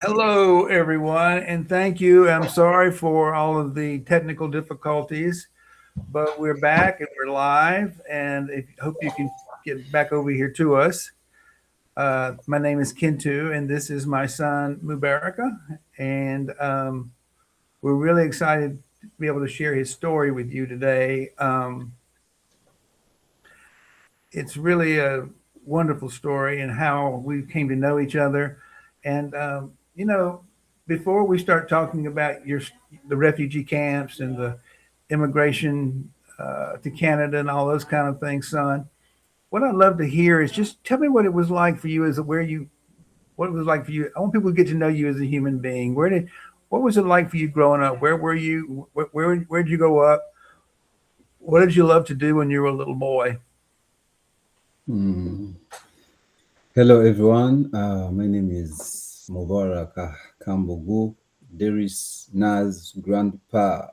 Hello, everyone, and thank you. I'm sorry for all of the technical difficulties, but we're back and we're live, and hope you can get back over here to us. My name is Kintu, and this is my son Mubaraka, and we're really excited to be able to share his story with you today. It's really a wonderful story and how we came to know each other. And you know, before we start talking about the refugee camps and the immigration to Canada and all those kind of things, son, what I'd love to hear is just tell me what it was like for you what it was like for you. I want people to get to know you as a human being. What was it like for you growing up? Where were you? Where did you grow up? What did you love to do when you were a little boy? Hmm. Hello, everyone. My name is Mubarak Kambogu, Deris Naz, Grandpa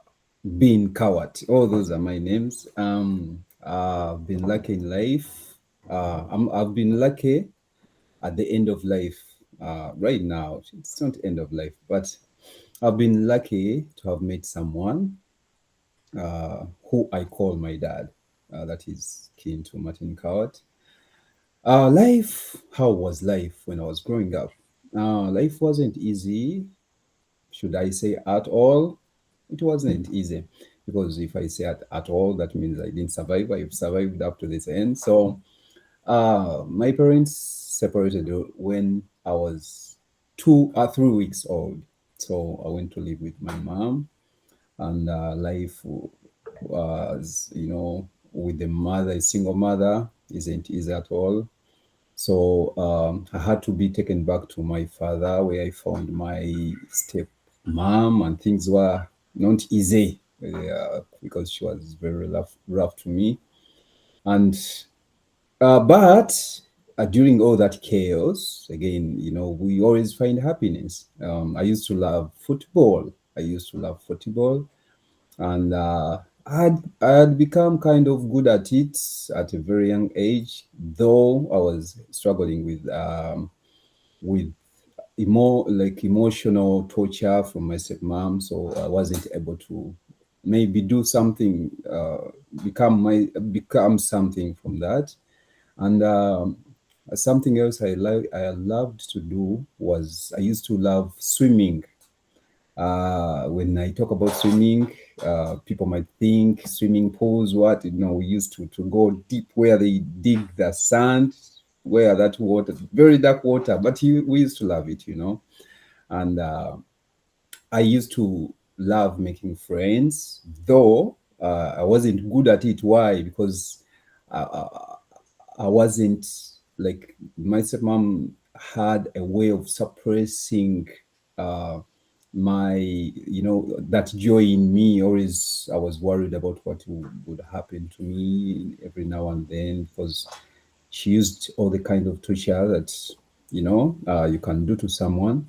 Bin Cowart. All those are my names. I've been lucky in life. I've been lucky at the end of life. Right now, it's not end of life, but I've been lucky to have met someone who I call my dad. That is Kintu Martin Cowart. How was life when I was growing up? Life wasn't easy, should I say at all? It wasn't easy because if I say at all, that means I didn't survive. I've survived up to this end. So, my parents separated when I was 3 weeks old. So, I went to live with my mom, and life was, with the mother, a single mother, isn't easy at all. So I had to be taken back to my father, where I found my step mom, and things were not easy because she was very rough to me. And but during all that chaos, again, we always find happiness. I used to love football. I used to love football, and I had become kind of good at it at a very young age, though I was struggling with emotional torture from my stepmom, so I wasn't able to maybe do something, become something from that. And something else I loved to do was I used to love swimming. When I talk about swimming, people might think swimming pools, what, we used to go deep where they dig the sand, where that water, very dark water, but we used to love it. And I used to love making friends, though I wasn't good at it. Why? Because I wasn't like my stepmom had a way of suppressing uh, my, that joy in me. Always, I was worried about what would happen to me every now and then, because she used all the kind of torture that you can do to someone.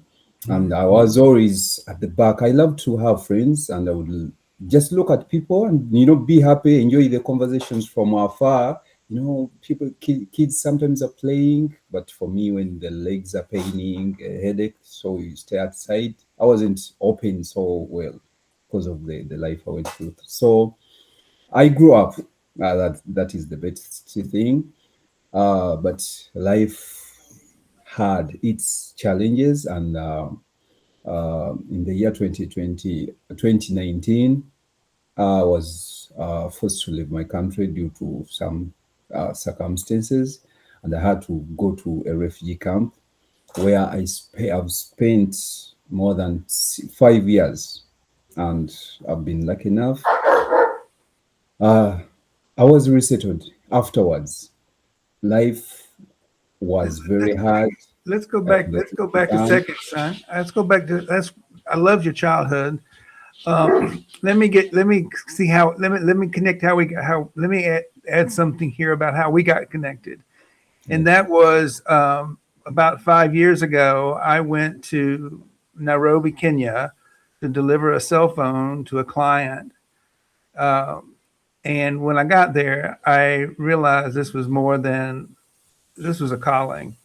And I was always at the back. I love to have friends, and I would just look at people and be happy, enjoy the conversations from afar. People, kids sometimes are playing, but for me, when the legs are paining, a headache, so you stay outside. I wasn't open so well because of the life I went through. So I grew up. That is the best thing. But life had its challenges, and in the year 2019, I was forced to leave my country due to some circumstances, and I had to go to a refugee camp where I've spent more than 5 years, and I've been lucky enough. Uh, I was resettled afterwards. Life was very hard. Let's go I back. could have Let's go put it back a down. second, son. Let's go back to that's. I loved your childhood. Let me see how. Let me connect how we got how. Let me add something here about how we got connected, and Yes. that was about 5 years ago. I went to Nairobi, Kenya, to deliver a cell phone to a client. Um, and when I got there, I realized this was more than this was a calling.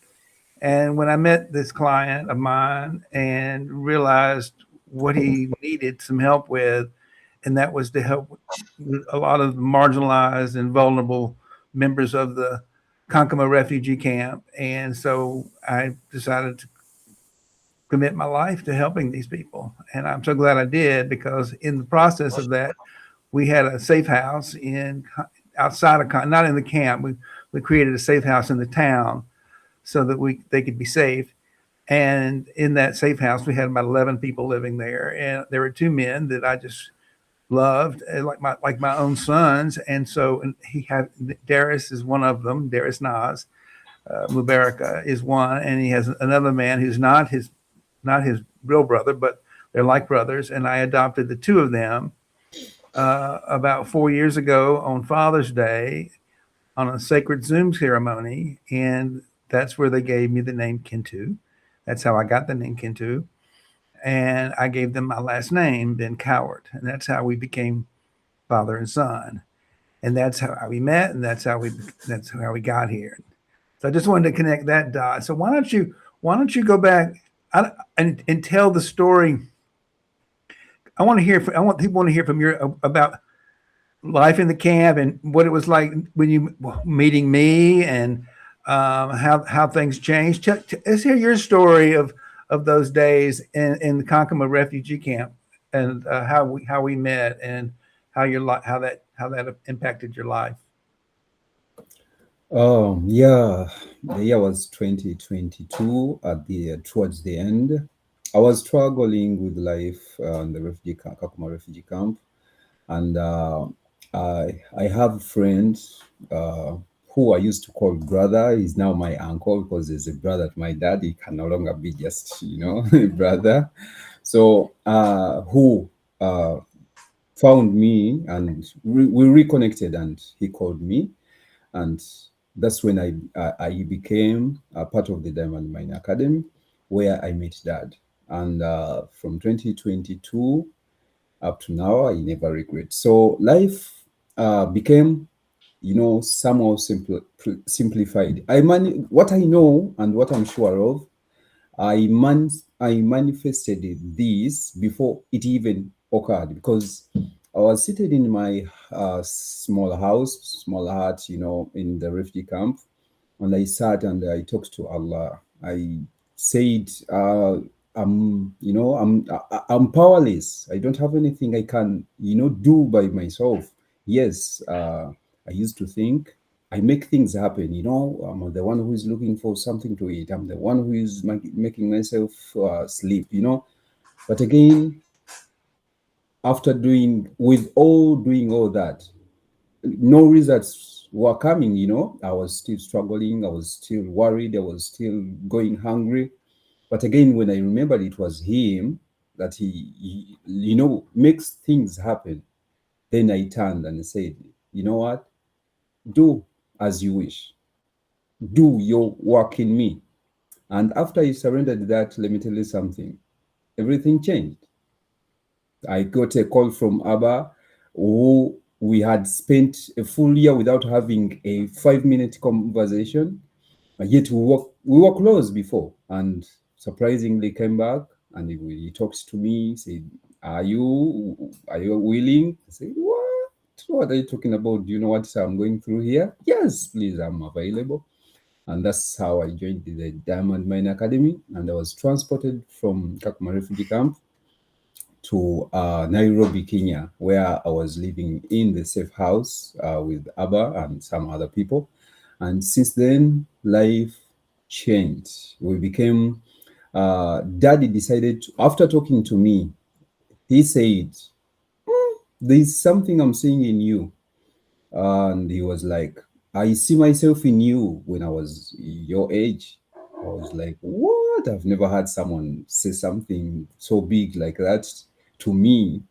And when I met this client of mine and realized what he needed some help with, and that was to help with a lot of marginalized and vulnerable members of the Kankama refugee camp. And so I decided to commit my life to helping these people. And I'm so glad I did, because in the process of that, we had a safe house in outside of, not in the camp. We created a safe house in the town so that they could be safe. And in that safe house, we had about 11 people living there, and there were two men that I just loved, like my own sons. And so, and he had Darius is one of them. Darius Nas Mubaraka is one, and he has another man who's not his real brother, but they're like brothers. And I adopted the two of them about 4 years ago on Father's Day on a sacred Zoom ceremony, and that's where they gave me the name Kintu. That's how I got the name Kintu, and I gave them my last name, then Cowart, and that's how we became father and son, and that's how we met, and that's how we got here. So I just wanted to connect that dot. So why don't you go back and tell the story? I want people to hear from your about life in the camp and what it was like when you meeting me, and how things changed. Let's hear your story of those days in the Kankama refugee camp, and how we met, and how your life how that impacted your life. Yeah, the year was 2022 at the towards the end. I was struggling with life in the Kakuma refugee camp, and I have a friend uh, who I used to call brother. He's now my uncle because he's a brother to my dad. He can no longer be just a brother. So who found me, and we reconnected, and he called me, and that's when I became a part of the Diamond Mine Academy, where I met Dad. And from 2022 up to now, I never regret. So life became, somehow simplified. What I know and what I'm sure of, I manifested this before it even occurred, because I was seated in my small house, small hut, in the refugee camp, and I sat and I talked to Allah. I said, I'm powerless. I don't have anything I can, do by myself. Yes, I used to think I make things happen. I'm the one who is looking for something to eat. I'm the one who is making myself sleep. But again, after doing all that, no results were coming. I was still struggling. I was still worried. I was still going hungry. But again, when I remembered it was him, that he makes things happen, then I turned and said, you know what? Do as you wish. Do your work in me. And after I surrendered that, let me tell you something. Everything changed. I got a call from Abba, who we had spent a full year without having a 5-minute conversation. Yet we were close before, and surprisingly came back, and he talks to me, said, are you willing? I said, what are you talking about? Do you know what I'm going through here? Yes, please, I'm available. And that's how I joined the Diamond Mine Academy, and I was transported from Kakuma refugee camp to Nairobi, Kenya, where I was living in the safe house with Abba and some other people. And since then, life changed. We became, Daddy decided, after talking to me, he said, there's something I'm seeing in you. And he was like, I see myself in you when I was your age. I was like, what? I've never had someone say something so big like that to me,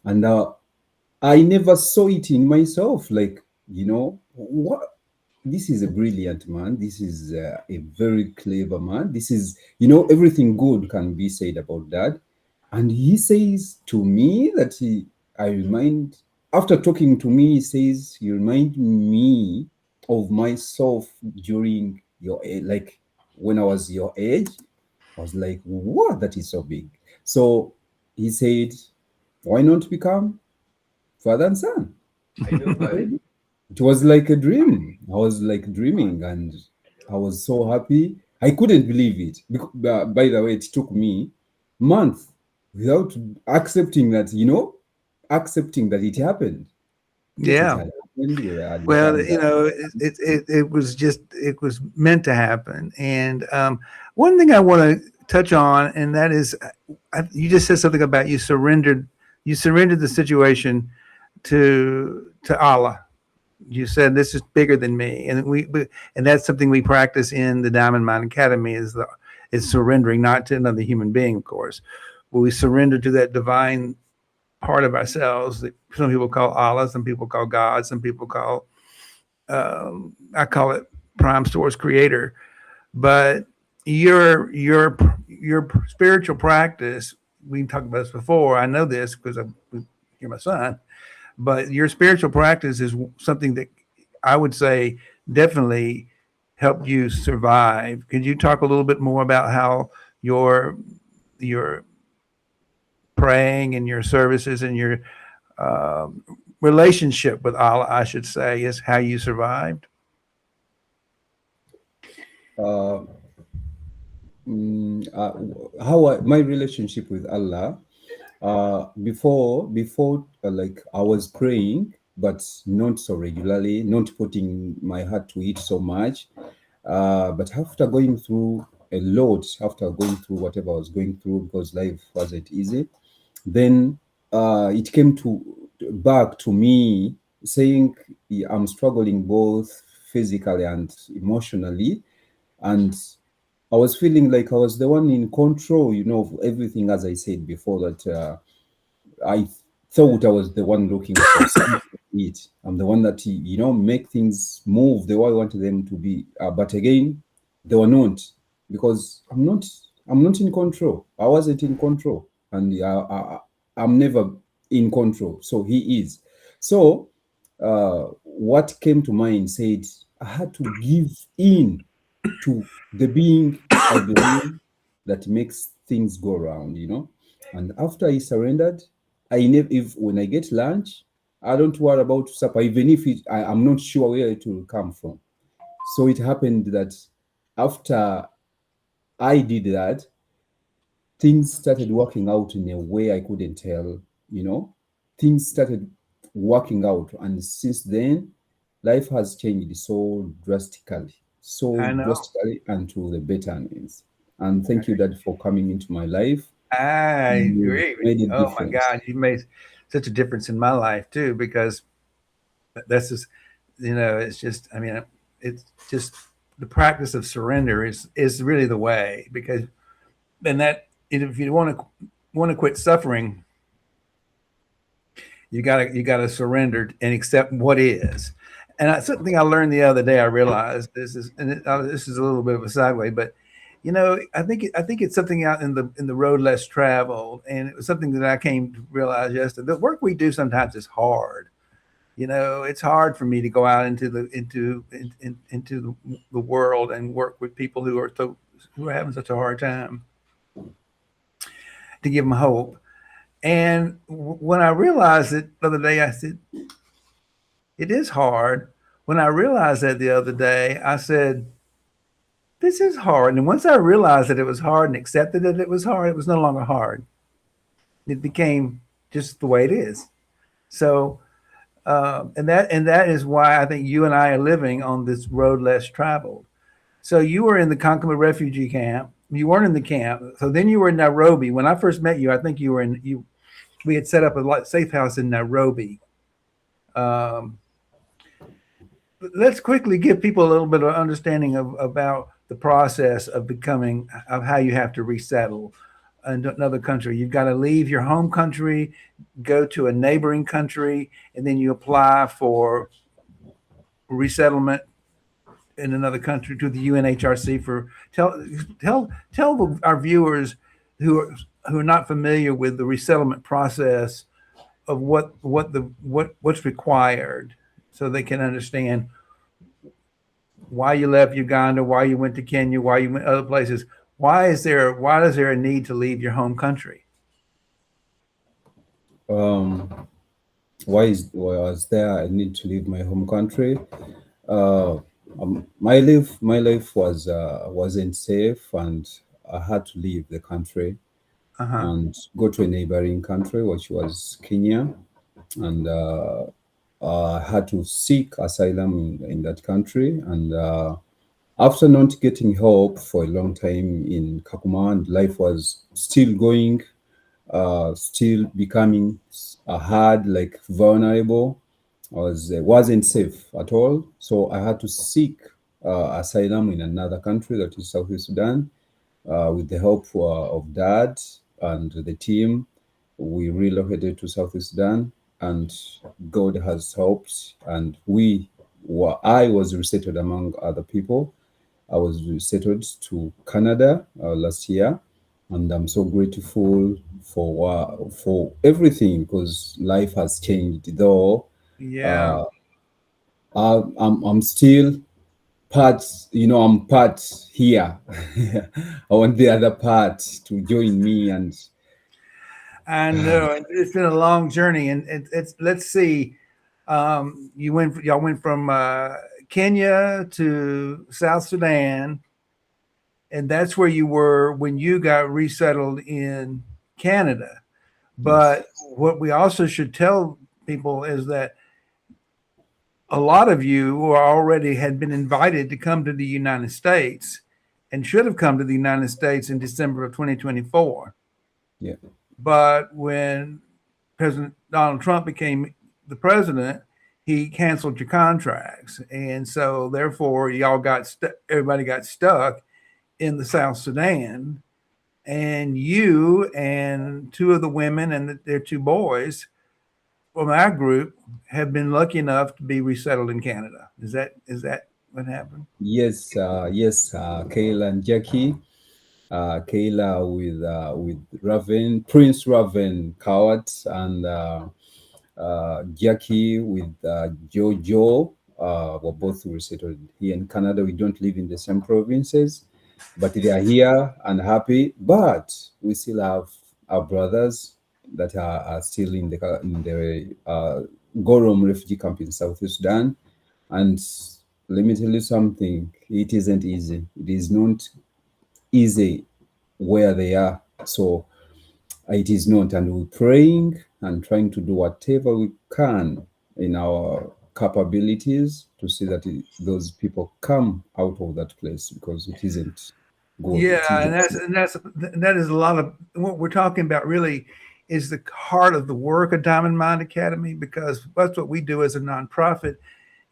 And I never saw it in myself. Like, what? This is a brilliant man. This is a very clever man. This is, everything good can be said about that. And he says to me that after talking to me, he says, you remind me of myself during your age. Like, when I was your age, I was like, what? That is so big. So he said, why not become father and son? I know, right? It was like a dream. I was like dreaming, and I was so happy. I couldn't believe it. By the way, it took me months without accepting that, accepting that it happened. Yet it Yeah. had happened. We had Well, become that. it was meant to happen. And one thing I want to touch on, and that is, you just said something about you surrendered the situation to Allah. You said this is bigger than me, and and that's something we practice in the Diamond Mine Academy is surrendering, not to another human being, of course, but we surrender to that divine part of ourselves that some people call Allah, some people call God, some people call I call it prime source creator. But your spiritual practice, we talked about this before. I know this because you're my son. But your spiritual practice is something that I would say definitely helped you survive. Could you talk a little bit more about how your praying and your services and your uh, relationship with Allah, I should say, is how you survived? Uh, my relationship with Allah, before like I was praying, but not so regularly, not putting my heart to it so much. But after going through a lot, after going through whatever I was going through, because life wasn't easy, then it came to back to me saying, "Yeah, I'm struggling both physically and emotionally, and I was feeling like I was the one in control, of everything, as I said before, that I thought I was the one looking for something to eat. I'm the one that, make things move the way I wanted them to be. But again, they were not, because I'm not in control. I wasn't in control, and I'm never in control. So he is. So what came to mind said I had to give in to the being I believe that makes things go around. And after he surrendered, I never, if when I get lunch, I don't worry about supper, even if I'm not sure where it will come from. So it happened that after I did that, things started working out in a way I couldn't tell, you know. Things started working out. And since then, life has changed so I know. drastically and to the betterment. And thank you, Dad, for coming into my life. I You agree with made a you. Oh my difference. God, you made such a difference in my life too, because that's just, it's just, I mean, it's just the practice of surrender is really the way, because then that, if you want to quit suffering, you gotta surrender and accept what is. And something I learned the other day, I realized this is a little bit of a segue, but I think it's something out in the road less traveled, and it was something that I came to realize yesterday. The work we do sometimes is hard. It's hard for me to go out into the world and work with people who are having such a hard time, to give them hope. And when I realized it the other day, I said, it is hard. When I realized that the other day, I said, this is hard. And once I realized that it was hard and accepted that it was hard, it was no longer hard. It became just the way it is. So, and that is why I think you and I are living on this road less traveled. So you were in the Kankama refugee camp. You weren't in the camp. So then you were in Nairobi. When I first met you, I think you were in you. We had set up a safe house in Nairobi. Um, let's quickly give people a little bit of understanding about the process of how you have to resettle in another country. You've got to leave your home country, go to a neighboring country, and then you apply for resettlement in another country to the UNHRC. For tell our viewers who are not familiar with the resettlement process of what's required, so they can understand why you left Uganda, why you went to Kenya, why you went other places. Why is there a need to leave your home country? Um, why was there I need to leave my home country? Uh, my life wasn't safe, and I had to leave the country Uh huh. and go to a neighboring country, which was Kenya, and I had to seek asylum in that country. And after not getting help for a long time in Kakuma, and life was still going, still becoming hard, like vulnerable. Wasn't safe at all. So I had to seek asylum in another country, that is South Sudan, with the help of Dad and the team. We relocated to South Sudan, and God has helped. And I was resettled among other people. I was resettled to Canada last year, and I'm so grateful for everything, because life has changed. Though Yeah. uh, I'm still part, I'm part here. I want the other part to join me, and I know it's been a long journey, and it's let's see. Y'all went from Kenya to South Sudan, and that's where you were when you got resettled in Canada. yes, But what we also should tell people is that a lot of you who already had been invited to come to the United States and should have come to the United States in December of 2024. yeah, But when President Donald Trump became the president, he canceled your contracts, and so therefore everybody got stuck in the South Sudan. And you and two of the women and their two boys from our group have been lucky enough to be resettled in Canada. Is that what happened? yes, Kayla and Jackie. Kayla with Raven, Prince Raven Cowart, and Jackie with Jojo. Were both resettled here in Canada. We don't live in the same provinces, but they are here and happy. But we still have our brothers that are still in the Gorom refugee camp in South Sudan. And let me tell you something, it isn't easy. It is not easy where they are. So it is not, and we're praying and trying to do whatever we can in our capabilities to see that those people come out of that place, because it isn't good. Yeah, It and isn't. that is a lot of what we're talking about. Really, is the heart of the work of Diamond Mind Academy, because that's what we do as a nonprofit.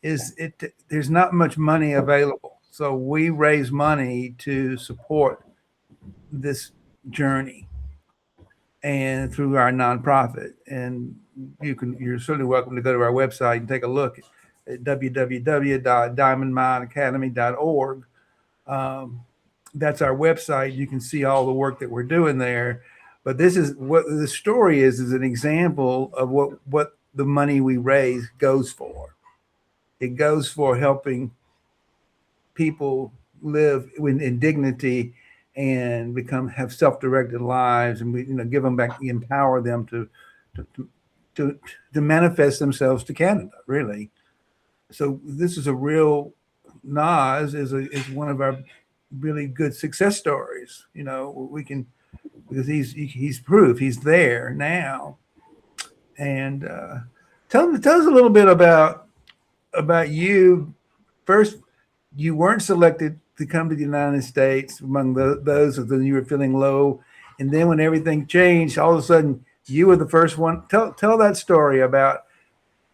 Is it There's not much money available, so we raise money to support this journey and through our nonprofit. And you're certainly welcome to go to our website and take a look at www.diamondmineacademy.org. Um, that's our website. You can see all the work that we're doing there. But this is what the story is an example of what the money we raise goes for. It goes for helping people live in dignity and have self-directed lives, and we give them back, empower them to to, to manifest themselves to Canada, really. So this is a real Nas is one of our really good success stories. We can, because he's proof, he's there now. And tell us a little bit about you. First, you weren't selected to come to the United States among those of them you were feeling low, and then when everything changed, all of a sudden you were the first one. Tell that story about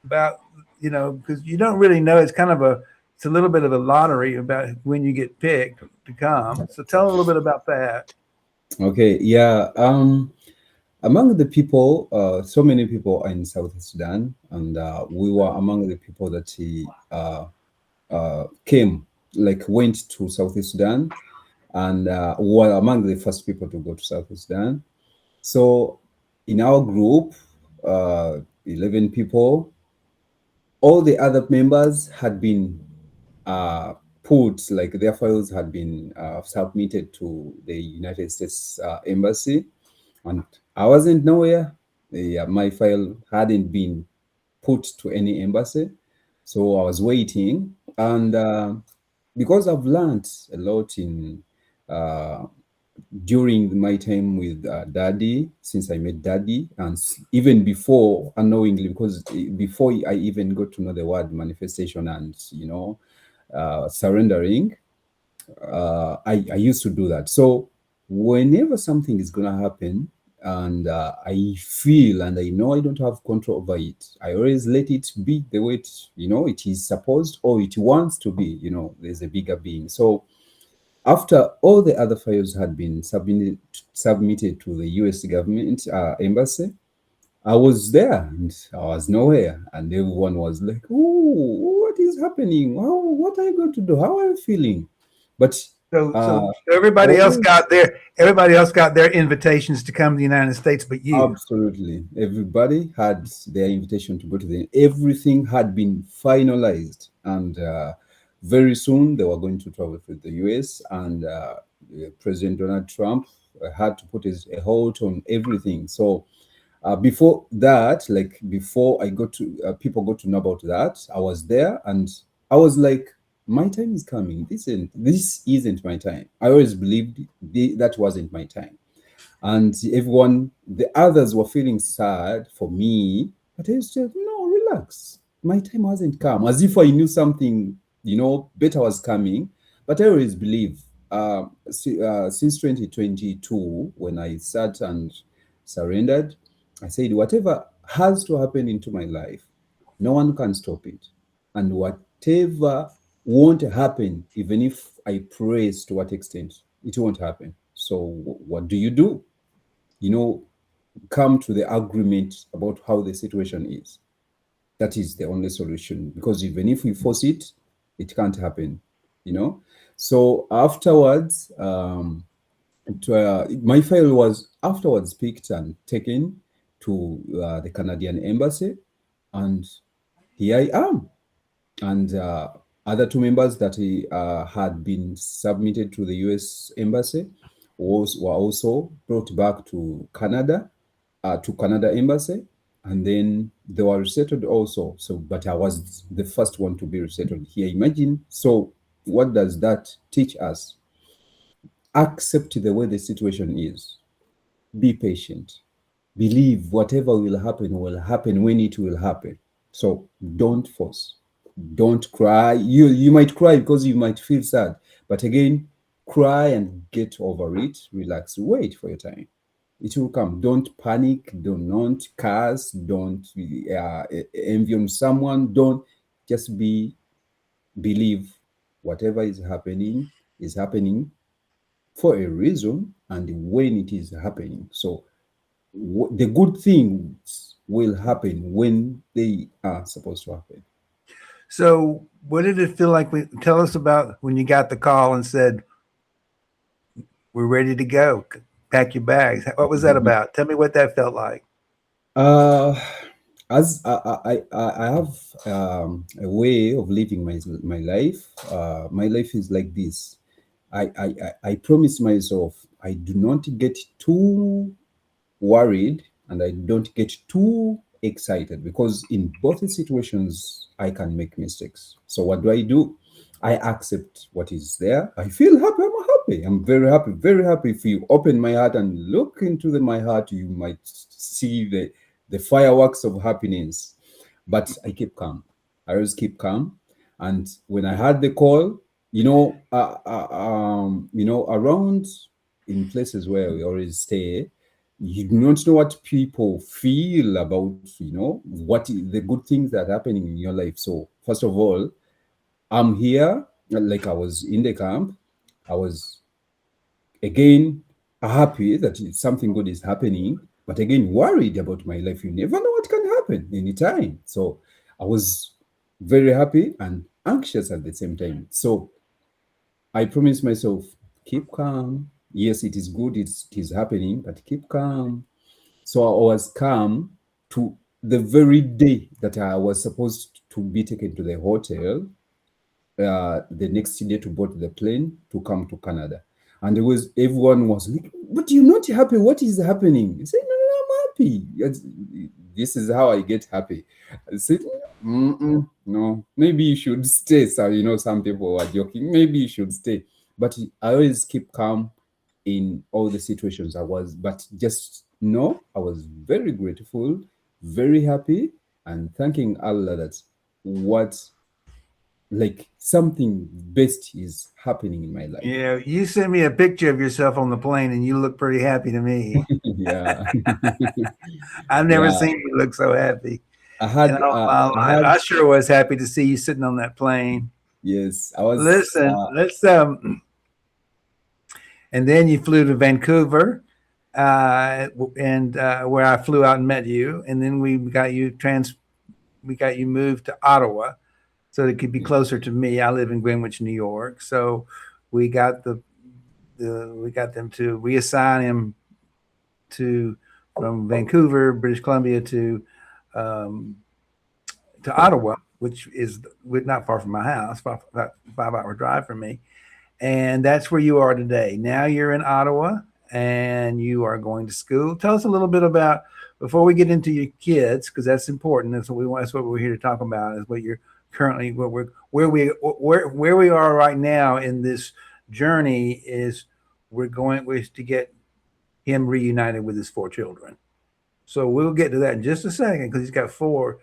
because you don't really know. It's a little bit of a lottery about when you get picked to come. So tell a little bit about that. Okay, yeah. Among the people, so many people are in South Sudan, and we were among the people that he came, like went to South Sudan, and were among the first people to go to South Sudan. So in our group, 11 people, all the other members had been put, like their files had been submitted to the United States embassy, and I wasn't nowhere. My file hadn't been put to any embassy, so I was waiting. And because I've learned a lot in uh, during my time with Daddy, since I met Daddy, and even before unknowingly, because before I even got to know the word manifestation and surrendering, I used to do that. So whenever something is gonna happen, and I feel and I know I don't have control over it, I always let it be the way it is supposed or it wants to be. There's a bigger being. So after all the other files had been submitted to the US government embassy, I was there and I was nowhere. And everyone was like, oh, what is happening? What are you going to do? How are you feeling? But So uh, always, everybody else got their invitations to come to the United States, but you. absolutely, everybody had their invitation to go to everything had been finalized. And very soon they were going to travel to the US. And President Donald Trump had to put a halt on everything. So before that, like before I got to people got to know about that, I was there and I was like, my time is coming. This isn't my time. I always believed that wasn't my time. And the others were feeling sad for me, but I said, no, relax. My time hasn't come. As if I knew something, better was coming. But I always believe, since 2022, when I sat and surrendered, I said, whatever has to happen into my life, no one can stop it. And whatever won't happen, even if I praise to what extent, it won't happen. So what do? You know, Come to the agreement about how the situation is. That is the only solution, because even if we force it, it can't happen. You know. So afterwards, my file was afterwards picked and taken to the Canadian embassy, and here I am. And other two members that had been submitted to the US embassy were also brought back to Canada embassy, and then they were resettled also. So, but I was the first one to be resettled here. Imagine. So, what does that teach us? Accept the way the situation is. Be patient. Believe whatever will happen when it will happen. So don't force. Don't cry. You might cry because you might feel sad, but again, cry and get over it. Relax. Wait for your time. It will come. Don't panic. Don't curse. Don't envy on someone. Don't just believe whatever is happening for a reason and when it is happening. So the good things will happen when they are supposed to happen. So, what did it feel like? Tell us about when you got the call and said, "We're ready to go. Pack your bags." What was that about? Tell me what that felt like. Uh, as I have a way of living my life. My life is like this. I promise myself I do not get too worried and I don't get too excited, because in both situations I can make mistakes. So what do? I accept what is there. I feel happy. I'm happy. I'm very happy. Very happy. If you open my heart and look into my heart, you might see the fireworks of happiness. But I keep calm. I always keep calm. And when I had the call, around in places where we always stay, you do not know what people feel about, what the good things that are happening in your life. So first of all, I'm here, like I was in the camp. I was again happy that something good is happening, but again worried about my life. You never know what can happen anytime. So I was very happy and anxious at the same time. So I promised myself, keep calm. Yes, it is good, it is happening, but keep calm. So I was calm to the very day that I was supposed to be taken to the hotel. the next day to board the plane to come to Canada. And everyone was like, "But you're not happy. What is happening?" I said, "No, no, I'm happy. This is how I get happy." I said, "No, maybe you should stay." So some people were joking. Maybe you should stay, but I always keep calm in all the situations I was. But just no, I was very grateful, very happy, and thanking Allah that what like something best is happening in my life. Yeah, you sent me a picture of yourself on the plane, and you look pretty happy to me. Yeah. I've never Yeah, seen you look so happy I in had all my I life. had I sure was happy to see you sitting on that plane. yes, I was Listen, let's and then you flew to Vancouver, and where I flew out and met you, and then we got you moved to Ottawa, so it could be yeah, closer to me. I live in Greenwich, New York, so we got we got them to reassign him to from Vancouver, British Columbia um, to Ottawa, which is not far from my house, about 5 hour drive from me. And that's where you are today. Now you're in Ottawa and you are going to school. Tell us a little bit about before we get into your kids, because that's important. That's what we want. That's what we're here to talk about. Is what you're currently what we're where we are right now in this journey is we're to get him reunited with his 4 children. So we'll get to that in just a second because he's got 4.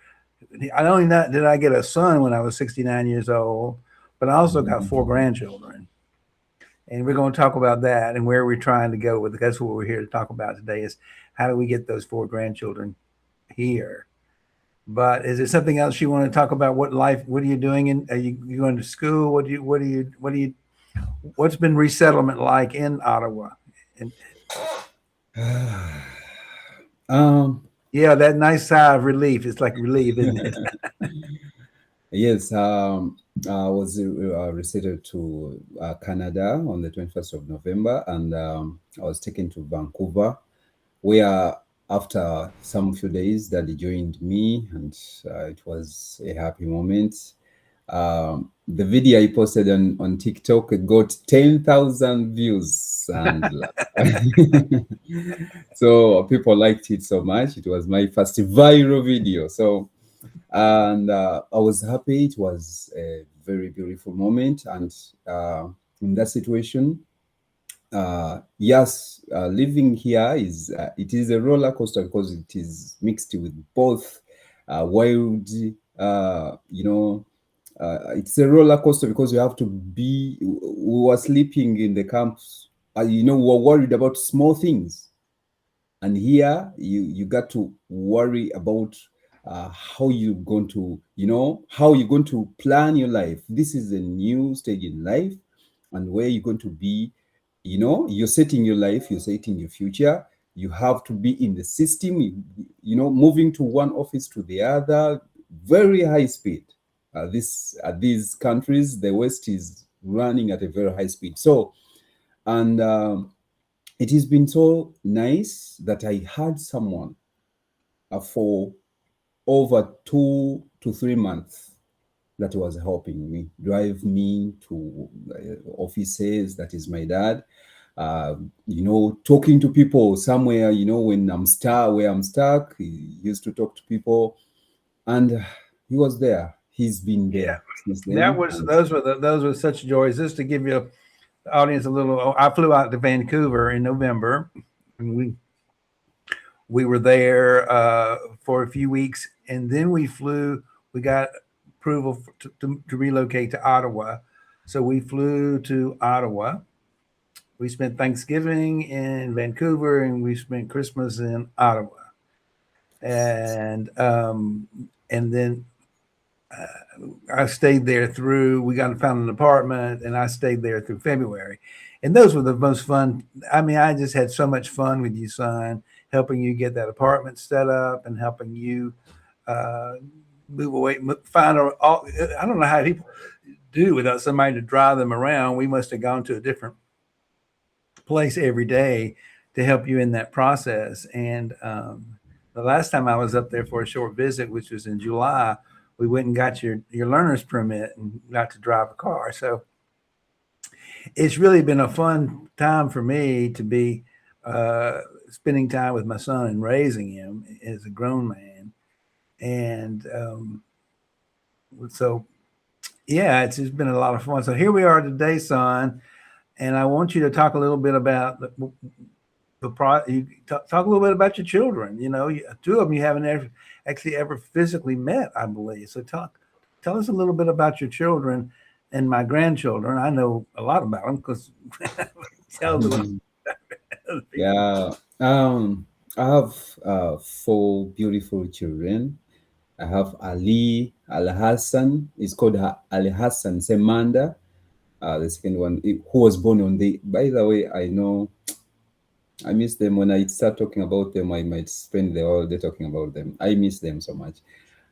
I not only not did I get a son when I was 69 years old, but I also got 4 grandchildren. And we're going to talk about that and where we're trying to go with it. That's what we're here to talk about today is how do we get those 4 grandchildren here? But is there something else you want to talk about? What are you doing? Are you going to school? What's been resettlement like in Ottawa? And um yeah, that nice sigh of relief. It's like relief, isn't it? yes, I was resettled to Canada on the 21st of November, and I was taken to Vancouver, where after some few days Daddy joined me, and it was a happy moment. The video I posted on TikTok got 10,000 views, and so people liked it so much. It was my first viral video. So, and I was happy. It was a very beautiful moment, and in that situation, yes, living here is it is a roller coaster because it is mixed with both wild, it's a roller coaster because you have to be. We were sleeping in the camps. We were worried about small things, and here you got to worry about how you're going to how you're going to plan your life. This is a new stage in life, and where you're going to be. You're setting your life, you're setting your future. You have to be in the system, moving to one office to the other, very high speed. These countries, the West is running at a very high speed. So, and it has been so nice that I had someone for over 2 to 3 months that was helping me, drive me to offices. That is my dad. Talking to people somewhere, when where I'm stuck, he used to talk to people, and he was there. He's been Yeah, there since that then. was And those were such joys. Just to give you the audience a little, I flew out to Vancouver in November, and we were there for a few weeks, and then we flew. We got approval to relocate to Ottawa, so we flew to Ottawa. We spent Thanksgiving in Vancouver, and we spent Christmas in Ottawa, and um, and then I stayed there through. We got found an apartment, and I stayed there through February, and those were the most fun. I mean, I just had so much fun with you, son, helping you get that apartment set up and helping you uh, move away, find all. I don't know how people do without somebody to drive them around. We must have gone to a different place every day to help you in that process. And the last time I was up there for a short visit, which was in July, we went and got your learner's permit and got to drive a car. So it's really been a fun time for me to be uh, spending time with my son and raising him as a grown man. And so, yeah, it's just been a lot of fun. So here we are today, son, and I want you to talk a little bit about talk a little bit about your children. Two of them you haven't actually ever physically met, I believe. So tell us a little bit about your children and my grandchildren. I know a lot about them because tell the other people. Yeah. I have four beautiful children. I have Ali Al Hassan. It's called Ali Hassan Semanda. The second one, who was born on the. By the way, I know I miss them. When I start talking about them, I might spend the whole day talking about them. I miss them so much.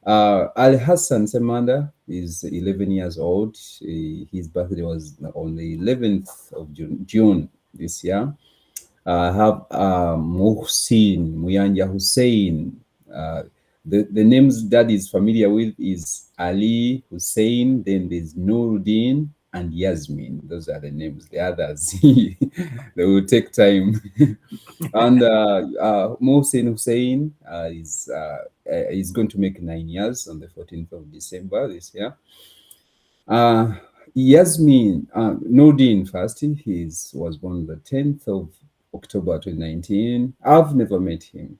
Al Hassan Semanda is 11 years old. His birthday was on the 11th of June this year. I have Muhsin, Muyanja Hussein. The names dad is familiar with is Ali, Hussein, then there's Nuruddin and Yasmin. Those are the names. The others, they will take time. And Mohsen Hussein is going to make 9 years on the 14th of December this year. Uh, Yasmin Nordin first, he was born the 10th of October 2019. I've never met him.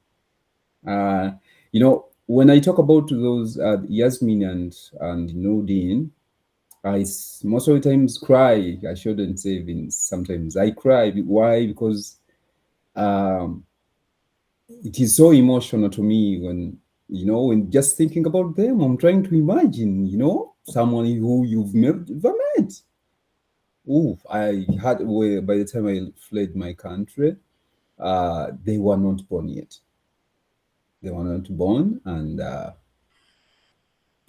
When I talk about those Yasmin and Nordin, most of the times cry. I shouldn't say even sometimes I cry. Why? Because it is so emotional to me when just thinking about them. I'm trying to imagine, someone who you've never met. Oh, by the time I fled my country, they were not born yet. They were not born, and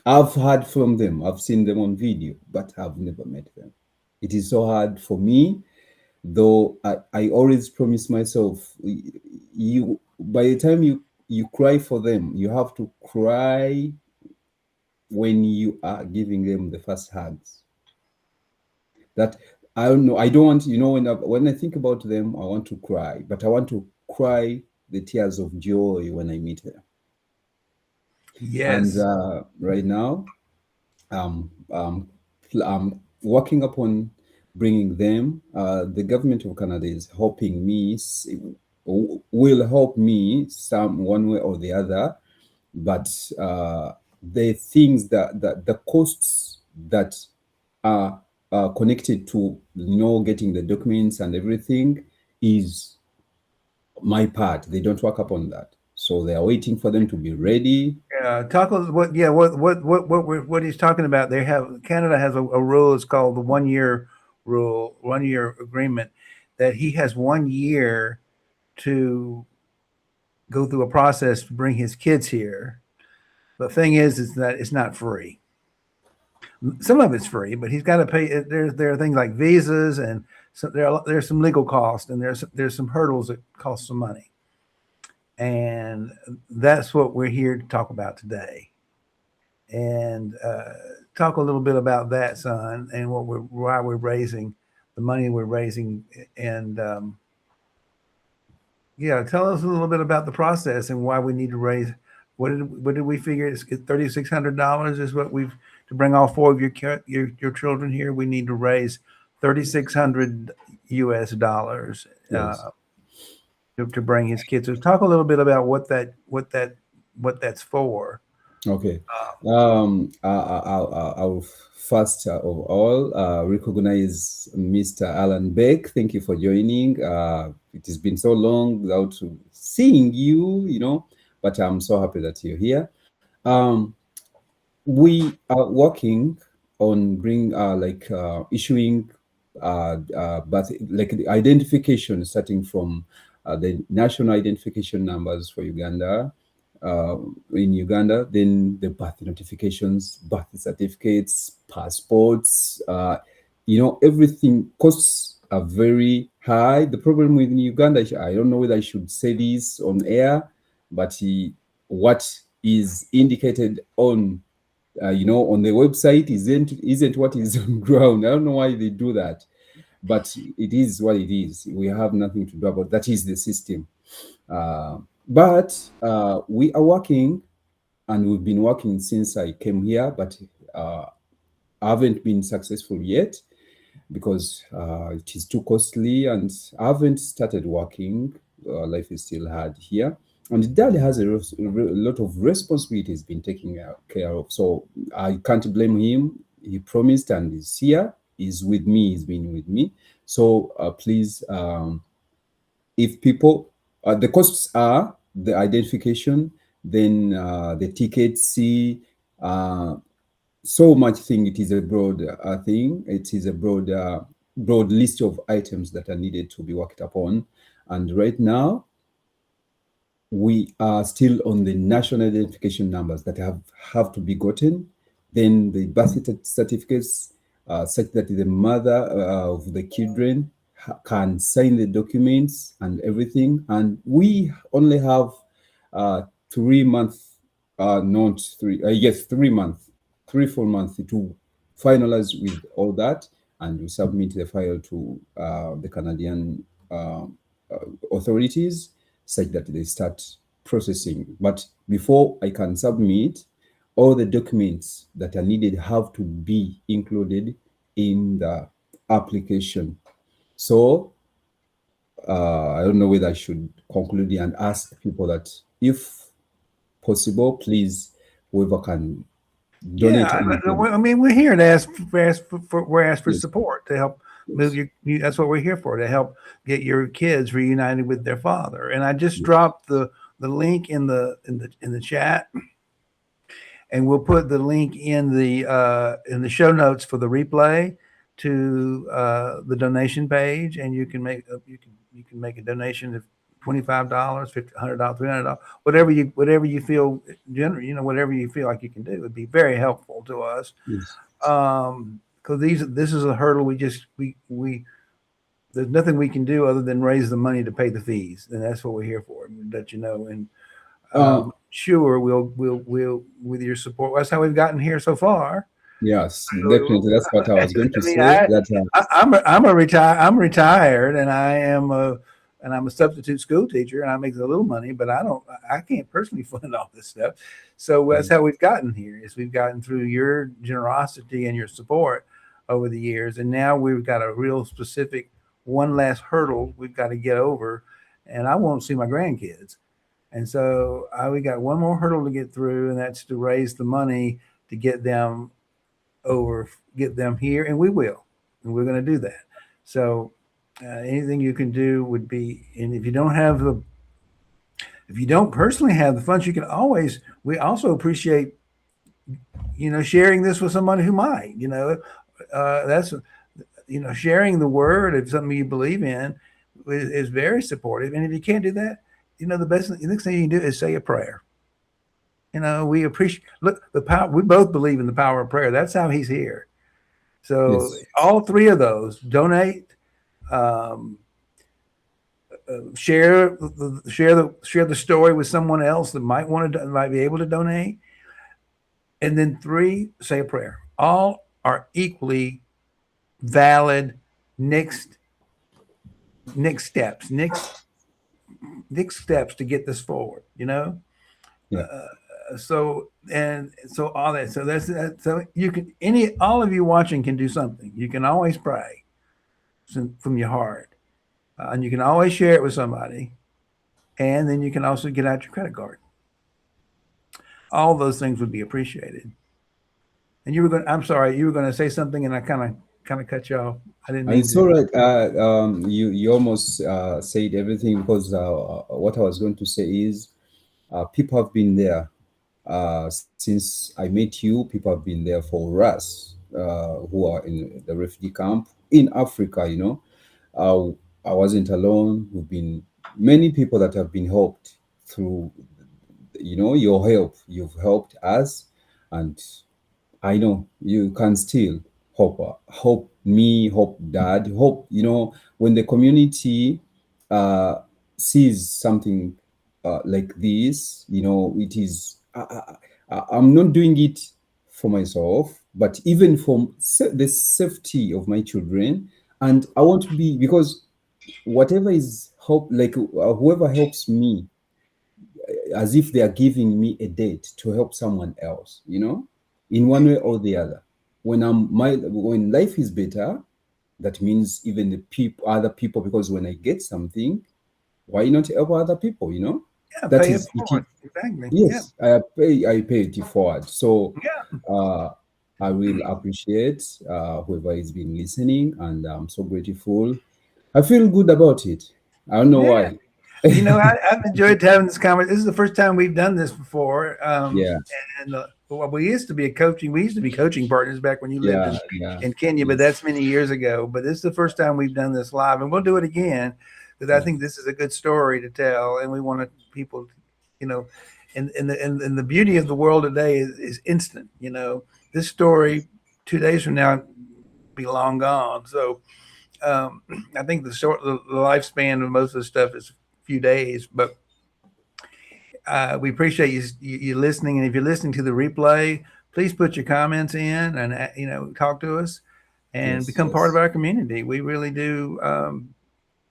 I've heard from them. I've seen them on video, but I've never met them. It is so hard for me, though. I always promise myself, you by the time you cry for them, you have to cry when you are giving them the first hugs. That I don't know. I don't want, when I think about them, I want to cry, but I want to cry the tears of joy when I meet them. Yes. And right now, I'm working upon bringing them. The government of Canada is helping me, will help me some one way or the other, but the things that the costs that are connected to getting the documents and everything is my part. They don't work upon that, so they are waiting for them to be ready. Talk what yeah what he's talking about. Canada has a rule. It's called the 1 year rule, 1 year agreement, that he has 1 year to go through a process to bring his kids here. The thing is that it's not free. Some of it's free, but he's got to pay. There are things like visas, and so there's some legal costs, and there's some hurdles that cost some money, and that's what we're here to talk about today. And talk a little bit about that, son, and why we're raising the money we're raising, and yeah, tell us a little bit about the process and why we need to raise. What did we figure? It's $3,600 is what we've to bring all four of your children here. We need to raise 3,600 U.S. dollars Yes. to bring his kids. So talk a little bit about what that's for. Okay. I'll first of all recognize Mr. Alan Beck. Thank you for joining. It has been so long without seeing you, but I'm so happy that you're here. We are working on issuing but like the identification, starting from the national identification numbers for Uganda. In Uganda, then the birth notifications, birth certificates, passports, everything. Costs are very high. The problem with Uganda, I don't know whether I should say this on air, but what is indicated on on the website isn't what is on ground. I don't know why they do that, but it is what it is. We have nothing to do about that. Is the system. But we are working, and we've been working since I came here, but uh, I haven't been successful yet because it is too costly, and I haven't started working. Life is still hard here. And dad has a lot of responsibilities being taken care of. So I can't blame him. He promised and he's here. He's with me. He's been with me. So please, if people, the costs are the identification, then the tickets, see, uh, so much thing. It is a broad thing. It is a broad list of items that are needed to be worked upon. And right now, we are still on the national identification numbers that have to be gotten, then the birth certificates, such that the mother of the children can sign the documents and everything. And we only have 3 months, not three, yes, 3 months, 3 4 months to finalize with all that, and we submit the file to the Canadian authorities, such that they start processing. But before I can submit, all the documents that are needed have to be included in the application. So I don't know whether I should conclude and ask people that, if possible, please, whoever can donate Yeah, anything. I mean, we're here to we're asked for Yes, support to help move yes, you. That's what we're here for, to help get your kids reunited with their father. And I just yes, dropped the link in the chat, and we'll put the link in the show notes for the replay to the donation page, and you can make a donation of $25, $100, $300, whatever you feel general, whatever you feel like you can do. It would be very helpful to us. yes. Because this is a hurdle. We there's nothing we can do other than raise the money to pay the fees, and that's what we're here for. Let you know. And Uh, sure, we'll with your support. That's how we've gotten here so far. yes, definitely. That's what I was going to I mean, say. That I'm retired, and I'm a substitute school teacher, and I make a little money, but I can't personally fund all this stuff. So that's how we've gotten here. Is we've gotten through your generosity and your support over the years, and now we've got a real specific one last hurdle we've got to get over, and I won't see my grandkids. And so we got one more hurdle to get through, and that's to raise the money to get them over, get them here, and we will, and we're going to do that. So anything you can do would be, and if you don't personally have the funds, you can always. We also appreciate sharing this with somebody who might. That's sharing the word of something you believe in is very supportive. And if you can't do that, the next thing you can do is say a prayer. We appreciate, look, the power. We both believe in the power of prayer. That's how he's here. So yes, all three of those: donate, um, share the story with someone else that might be able to donate, and then three, say a prayer. All are equally valid next steps. Next steps to get this forward. yeah, So all that. So that's that. So you can all of you watching can do something. You can always pray from your heart, and you can always share it with somebody, and then you can also get out your credit card. All those things would be appreciated. And you were going. I'm sorry, you were going to say something, and I kind of cut you off. I didn't mean it's to. all right. You almost said everything, because what I was going to say is, people have been there since I met you. People have been there for us who are in the refugee camp in Africa. I wasn't alone. We've been many people that have been helped through, your help. You've helped us, and I know you can still hope, hope me, hope dad, hope, when the community uh, sees something like this, it is, I'm not doing it for myself, but even for the safety of my children. And I want to be, because whatever is help, like whoever helps me, as if they are giving me a date to help someone else, in one way or the other. When life is better, that means even the people, other people, because when I get something, why not help other people? Yeah, That pay it is it. forward. Exactly. Yeah. Yes, I pay it forward. So Yeah. uh, I will appreciate whoever has been listening, and I'm so grateful. I feel good about it. I don't know Yeah. why. I've enjoyed having this conversation. This is the first time we've done this before. Yeah, And well, we used to be coaching partners back when you lived yeah, yeah. in Kenya, but Yes, that's many years ago. But this is the first time we've done this live, and we'll do it again because I yeah, think this is a good story to tell, and we want people, you know, and the beauty of the world today is instant. This story 2 days from now be long gone. So um, I think the lifespan of most of the stuff is a few days, but we appreciate you listening. And if you're listening to the replay, please put your comments in and talk to us and yes, become part of yes. our community. We really do.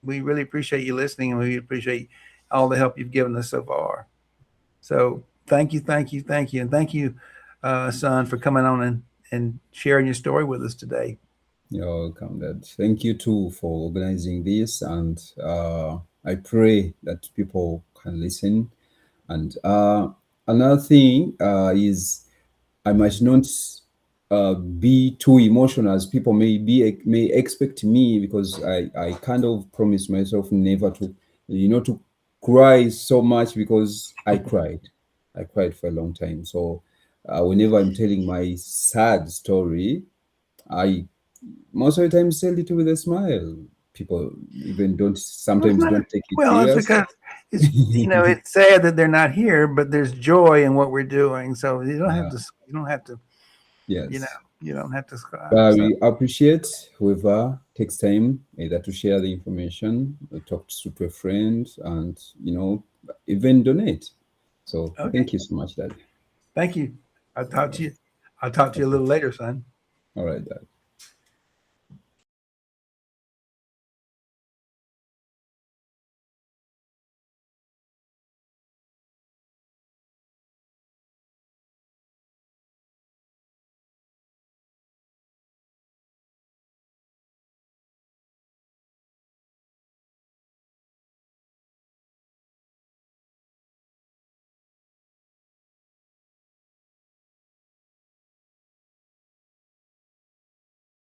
We really appreciate you listening, and we appreciate all the help you've given us so far. So thank you, thank you, thank you, and thank you, son, for coming on and sharing your story with us today. You're welcome, Dad. Thank you too for organizing this, and I pray that people can listen. And another thing is I might not be too emotional as people may expect me, because I kind of promised myself never to, to cry so much, because I cried for a long time. So whenever I'm telling my sad story, I most of the time tell it with a smile. People even don't Well, it's sometimes not. don't take it Well, it's serious. because it's sad that they're not here, but there's joy in what we're doing. So Yeah, you don't have to, you know, yes. you don't have to scribe. But So we appreciate whoever takes time either to share the information, or talk to a friend, and even donate. So okay, thank you so much, Dad. thank you. I'll talk All to right. you. I'll talk to you a Okay. little later, son. All right, Dad.